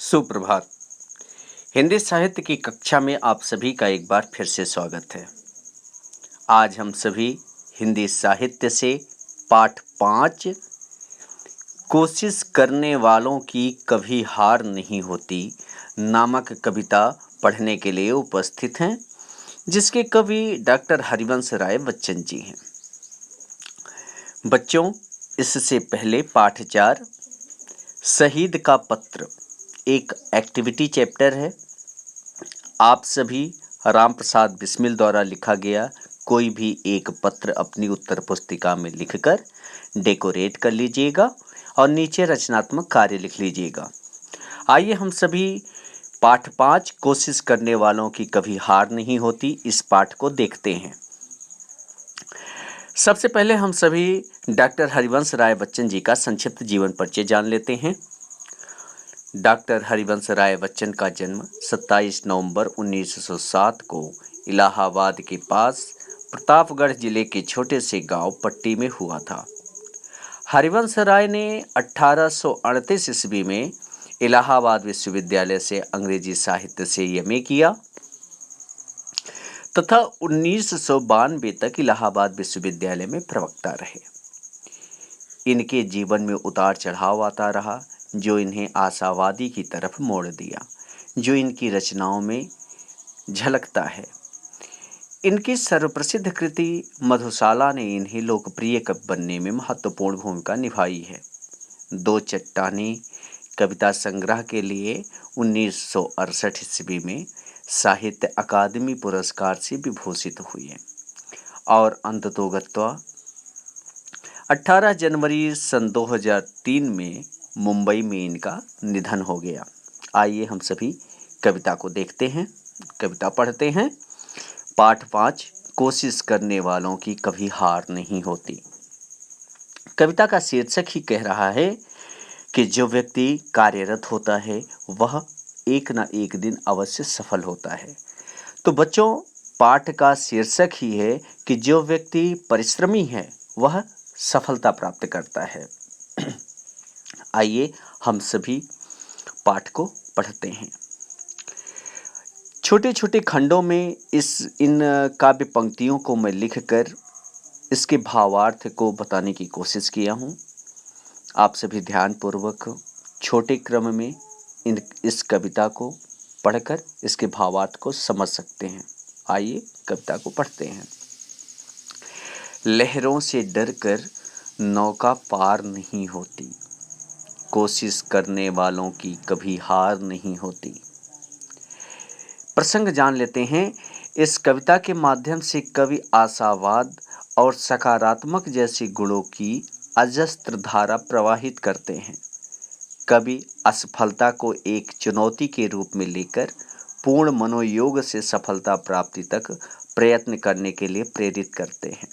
सुप्रभात। हिंदी साहित्य की कक्षा में आप सभी का एक बार फिर से स्वागत है। आज हम सभी हिंदी साहित्य से पाठ 5 कोशिश करने वालों की कभी हार नहीं होती नामक कविता पढ़ने के लिए उपस्थित हैं, जिसके कवि डॉक्टर हरिवंश राय बच्चन जी हैं। बच्चों, इससे पहले पाठ 4 शहीद का पत्र एक एक्टिविटी चैप्टर है। आप सभी राम प्रसाद बिस्मिल द्वारा लिखा गया कोई भी एक पत्र अपनी उत्तर पुस्तिका में लिखकर डेकोरेट कर लीजिएगा और नीचे रचनात्मक कार्य लिख लीजिएगा। आइए हम सभी पाठ 5 कोशिश करने वालों की कभी हार नहीं होती इस पाठ को देखते हैं। सबसे पहले हम सभी डॉक्टर हरिवंश राय बच्चन जी का संक्षिप्त जीवन परिचय जान लेते हैं। डॉक्टर हरिवंश राय बच्चन का जन्म 27 नवंबर 1907 को इलाहाबाद के पास प्रतापगढ़ जिले के छोटे से गांव पट्टी में हुआ था। हरिवंश राय ने 1838 ईस्वी में इलाहाबाद विश्वविद्यालय से अंग्रेजी साहित्य से एमए किया तथा 1992 तक इलाहाबाद विश्वविद्यालय में प्रवक्ता रहे। इनके जीवन में उतार चढ़ाव आता रहा, जो इन्हें आशावादी की तरफ मोड़ दिया, जो इनकी रचनाओं में झलकता है। इनकी सर्वप्रसिद्ध कृति मधुशाला ने इन्हें लोकप्रिय कवि बनने में महत्वपूर्ण भूमिका निभाई है। दो चट्टानें कविता संग्रह के लिए 1968 ईस्वी में साहित्य अकादमी पुरस्कार से विभूषित हुई है और अंततोगत्वा 18 जनवरी सन 2003 में मुंबई में इनका निधन हो गया। आइए हम सभी कविता को देखते हैं, कविता पढ़ते हैं। पाठ 5 कोशिश करने वालों की कभी हार नहीं होती। कविता का शीर्षक ही कह रहा है कि जो व्यक्ति कार्यरत होता है वह एक न एक दिन अवश्य सफल होता है। तो बच्चों, पाठ का शीर्षक ही है कि जो व्यक्ति परिश्रमी है वह सफलता प्राप्त करता है। आइए हम सभी पाठ को पढ़ते हैं। छोटे छोटे खंडों में इन काव्य पंक्तियों को मैं लिखकर इसके भावार्थ को बताने की कोशिश किया हूँ। आप सभी ध्यानपूर्वक छोटे क्रम में इस कविता को पढ़कर इसके भावार्थ को समझ सकते हैं। आइए कविता को पढ़ते हैं। लहरों से डरकर नौका पार नहीं होती, कोशिश करने वालों की कभी हार नहीं होती। प्रसंग जान लेते हैं। इस कविता के माध्यम से कवि आशावाद और सकारात्मक जैसे गुणों की अजस्त्र धारा प्रवाहित करते हैं। कवि असफलता को एक चुनौती के रूप में लेकर पूर्ण मनोयोग से सफलता प्राप्ति तक प्रयत्न करने के लिए प्रेरित करते हैं।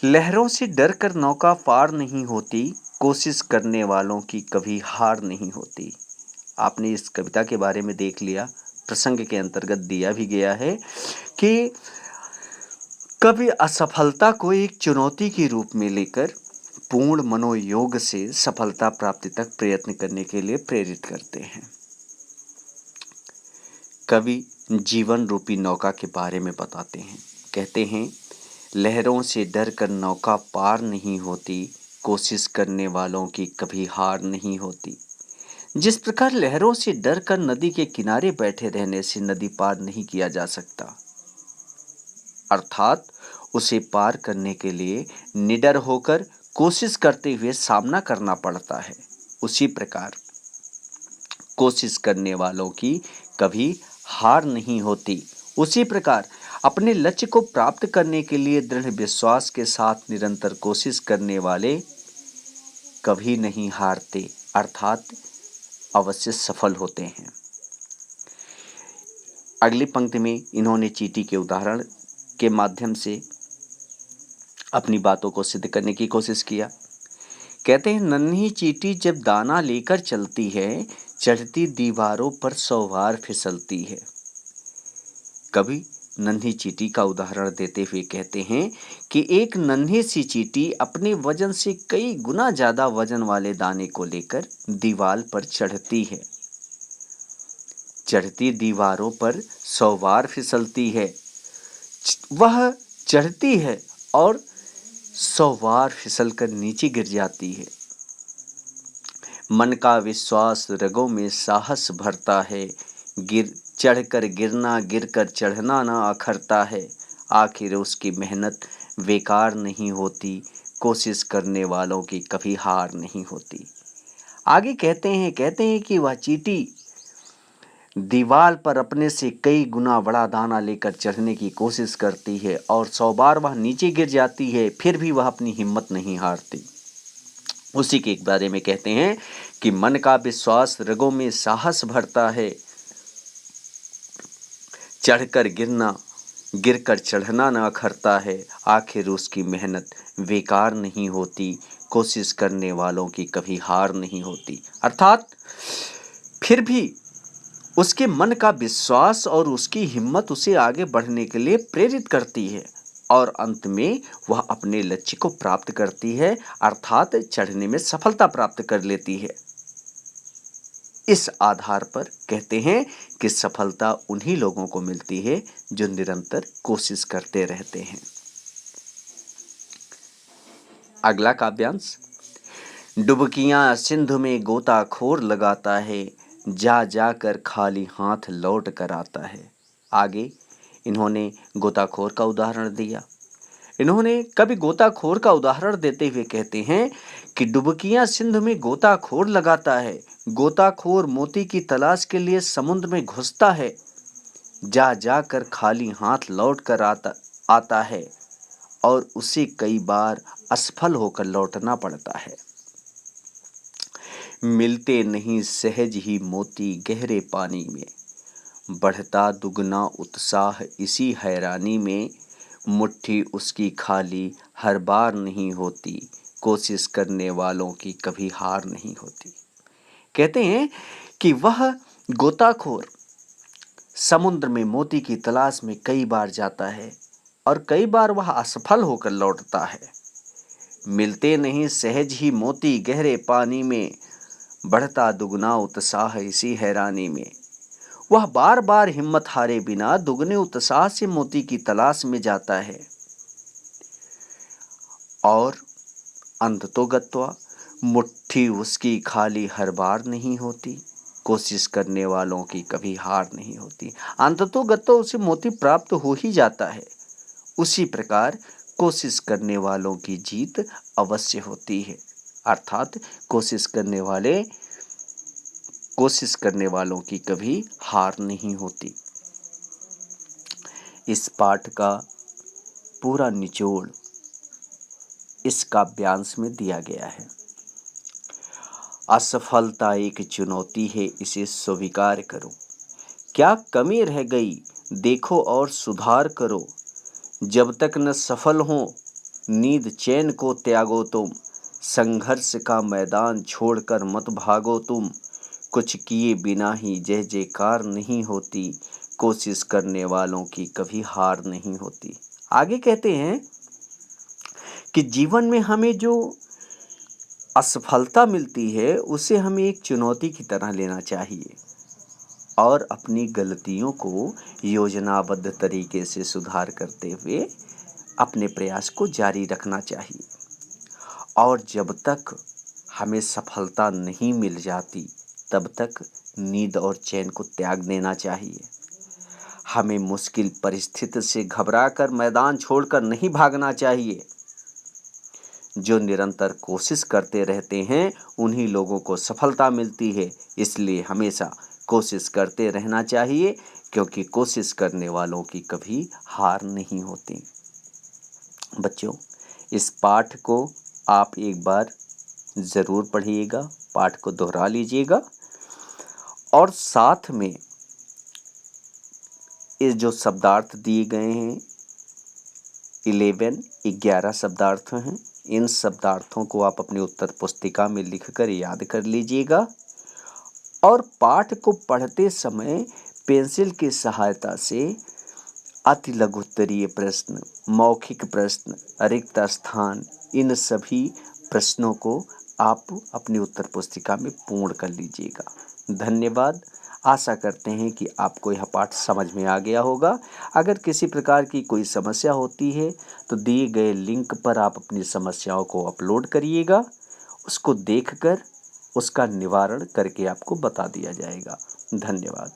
लहरों से डरकर नौका पार नहीं होती, कोशिश करने वालों की कभी हार नहीं होती। आपने इस कविता के बारे में देख लिया, प्रसंग के अंतर्गत दिया भी गया है कि कवि असफलता को एक चुनौती के रूप में लेकर पूर्ण मनोयोग से सफलता प्राप्ति तक प्रयत्न करने के लिए प्रेरित करते हैं। कवि जीवन रूपी नौका के बारे में बताते हैं। कहते हैं, लहरों से डरकर नौका पार नहीं होती, कोशिश करने वालों की कभी हार नहीं होती। जिस प्रकार लहरों से डरकर नदी के किनारे बैठे रहने से नदी पार नहीं किया जा सकता, अर्थात उसे पार करने के लिए निडर होकर कोशिश करते हुए सामना करना पड़ता है, उसी प्रकार कोशिश करने वालों की कभी हार नहीं होती। उसी प्रकार अपने लक्ष्य को प्राप्त करने के लिए दृढ़ विश्वास के साथ निरंतर कोशिश करने वाले कभी नहीं हारते, अर्थात अवश्य सफल होते हैं। अगली पंक्ति में इन्होंने चींटी के उदाहरण के माध्यम से अपनी बातों को सिद्ध करने की कोशिश किया। कहते हैं, नन्ही चींटी जब दाना लेकर चलती है, चढ़ती दीवारों पर 100 बार फिसलती है। कवि नन्ही चींटी का उदाहरण देते हुए कहते हैं कि एक नन्ही सी चींटी अपने वजन से कई गुना ज्यादा वजन वाले दाने को लेकर दीवार पर चढ़ती है। चढ़ती दीवारों पर 100 बार फिसलती है। वह चढ़ती है और 100 बार फिसल कर नीचे गिर जाती है। मन का विश्वास रगों में साहस भरता है। चढ़कर गिरना, गिरकर चढ़ना ना अखरता है। आखिर उसकी मेहनत बेकार नहीं होती, कोशिश करने वालों की कभी हार नहीं होती। आगे कहते हैं कि वह चींटी दीवार पर अपने से कई गुना बड़ा दाना लेकर चढ़ने की कोशिश करती है और 100 बार वह नीचे गिर जाती है, फिर भी वह अपनी हिम्मत नहीं हारती। उसी के बारे में कहते हैं कि मन का विश्वास रगों में साहस भरता है। चढ़कर गिरना, गिरकर चढ़ना न अखरता है। आखिर उसकी मेहनत बेकार नहीं होती, कोशिश करने वालों की कभी हार नहीं होती। अर्थात फिर भी उसके मन का विश्वास और उसकी हिम्मत उसे आगे बढ़ने के लिए प्रेरित करती है और अंत में वह अपने लक्ष्य को प्राप्त करती है, अर्थात चढ़ने में सफलता प्राप्त कर लेती है। इस आधार पर कहते हैं कि सफलता उन्हीं लोगों को मिलती है जो निरंतर कोशिश करते रहते हैं। अगला काव्यांश। डुबकियां सिंधु में गोताखोर लगाता है, जा जाकर खाली हाथ लौट कर आता है। आगे इन्होंने गोताखोर का उदाहरण दिया। इन्होंने कभी गोताखोर का उदाहरण देते हुए कहते हैं कि डुबकियां सिंधु में गोताखोर लगाता है। गोताखोर मोती की तलाश के लिए समुद्र में घुसता है, जा जाकर खाली हाथ लौट कर आता है और उसे कई बार असफल होकर लौटना पड़ता है। मिलते नहीं सहज ही मोती गहरे पानी में, बढ़ता दुगना उत्साह इसी हैरानी में। मुट्ठी उसकी खाली हर बार नहीं होती, कोशिश करने वालों की कभी हार नहीं होती। कहते हैं कि वह गोताखोर समुद्र में मोती की तलाश में कई बार जाता है और कई बार वह असफल होकर लौटता है। मिलते नहीं सहज ही मोती गहरे पानी में, बढ़ता दुगना उत्साह इसी हैरानी में। वह बार बार हिम्मत हारे बिना दुगने उत्साह से मोती की तलाश में जाता है और अंततोगत्वा मुट्ठी उसकी खाली हर बार नहीं होती, कोशिश करने वालों की कभी हार नहीं होती। अंततोगत्वा उसे मोती प्राप्त हो ही जाता है। उसी प्रकार कोशिश करने वालों की जीत अवश्य होती है, अर्थात कोशिश करने वालों की कभी हार नहीं होती। इस पाठ का पूरा निचोड़ इस काव्यांश में दिया गया है। असफलता एक चुनौती है, इसे स्वीकार करो। क्या कमी रह गई देखो और सुधार करो। जब तक न सफल हो नींद चैन को त्यागो तुम। संघर्ष का मैदान छोड़कर मत भागो तुम। कुछ किए बिना ही जय जयकार नहीं होती, कोशिश करने वालों की कभी हार नहीं होती। आगे कहते हैं कि जीवन में हमें जो असफलता मिलती है उसे हमें एक चुनौती की तरह लेना चाहिए और अपनी गलतियों को योजनाबद्ध तरीके से सुधार करते हुए अपने प्रयास को जारी रखना चाहिए। और जब तक हमें सफलता नहीं मिल जाती तब तक नींद और चैन को त्याग देना चाहिए। हमें मुश्किल परिस्थिति से घबराकर मैदान छोड़कर नहीं भागना चाहिए। जो निरंतर कोशिश करते रहते हैं उन्हीं लोगों को सफलता मिलती है, इसलिए हमेशा कोशिश करते रहना चाहिए, क्योंकि कोशिश करने वालों की कभी हार नहीं होती। बच्चों, इस पाठ को आप एक बार ज़रूर पढ़िएगा, पाठ को दोहरा लीजिएगा और साथ में इस जो शब्दार्थ दिए गए हैं 11 शब्दार्थ हैं, इन शब्दार्थों को आप अपनी उत्तर पुस्तिका में लिखकर याद कर लीजिएगा और पाठ को पढ़ते समय पेंसिल की सहायता से अति लघु उत्तरीय प्रश्न, मौखिक प्रश्न, रिक्त स्थान, इन सभी प्रश्नों को आप अपनी उत्तर पुस्तिका में पूर्ण कर लीजिएगा। धन्यवाद। आशा करते हैं कि आपको यह पाठ समझ में आ गया होगा। अगर किसी प्रकार की कोई समस्या होती है तो दिए गए लिंक पर आप अपनी समस्याओं को अपलोड करिएगा, उसको देखकर उसका निवारण करके आपको बता दिया जाएगा। धन्यवाद।